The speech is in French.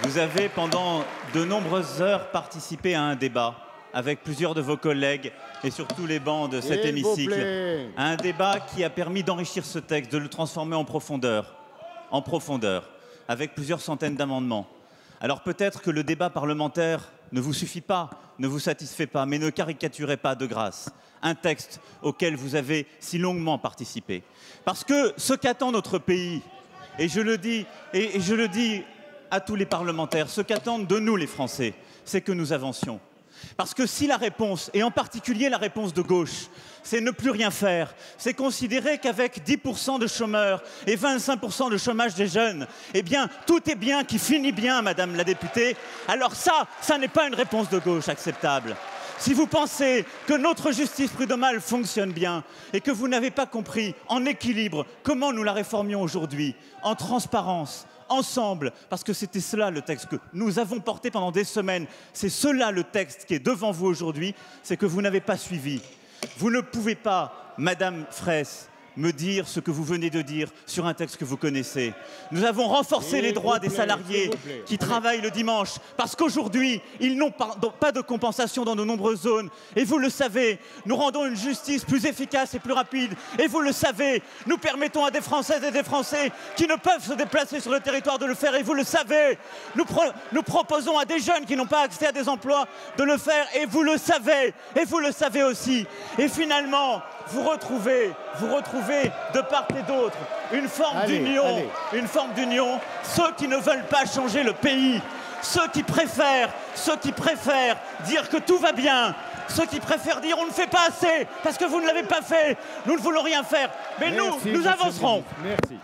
Vous avez pendant de nombreuses heures participé à un débat avec plusieurs de vos collègues et sur tous les bancs de cet hémicycle. Un débat qui a permis d'enrichir ce texte, de le transformer en profondeur, avec plusieurs centaines d'amendements. Alors peut-être que le débat parlementaire ne vous suffit pas, ne vous satisfait pas, mais ne caricaturez pas de grâce un texte auquel vous avez si longuement participé. Parce que ce qu'attend notre pays, et je le dis à tous les parlementaires, ce qu'attendent de nous les Français, c'est que nous avancions. Parce que si la réponse, et en particulier la réponse de gauche, c'est ne plus rien faire, c'est considérer qu'avec 10% de chômeurs et 25% de chômage des jeunes, eh bien, tout est bien qui finit bien, Madame la députée, alors ça n'est pas une réponse de gauche acceptable. Si vous pensez que notre justice prud'homale fonctionne bien et que vous n'avez pas compris en équilibre comment nous la réformions aujourd'hui, en transparence, ensemble, parce que c'était cela le texte que nous avons porté pendant des semaines, c'est cela le texte qui est devant vous aujourd'hui, c'est que vous n'avez pas suivi. Vous ne pouvez pas, Madame Fraisse, me dire ce que vous venez de dire sur un texte que vous connaissez. Nous avons renforcé les droits des salariés qui travaillent le dimanche parce qu'aujourd'hui, ils n'ont pas de compensation dans de nombreuses zones. Et vous le savez, nous rendons une justice plus efficace et plus rapide. Et vous le savez, nous permettons à des Françaises et des Français qui ne peuvent se déplacer sur le territoire de le faire. Et vous le savez, nous proposons à des jeunes qui n'ont pas accès à des emplois de le faire. Et vous le savez aussi. Et finalement, vous retrouvez de part et d'autre une forme d'union, ceux qui ne veulent pas changer le pays, ceux qui préfèrent dire que tout va bien, ceux qui préfèrent dire on ne fait pas assez parce que vous ne l'avez pas fait, nous ne voulons rien faire, mais nous avancerons. Merci.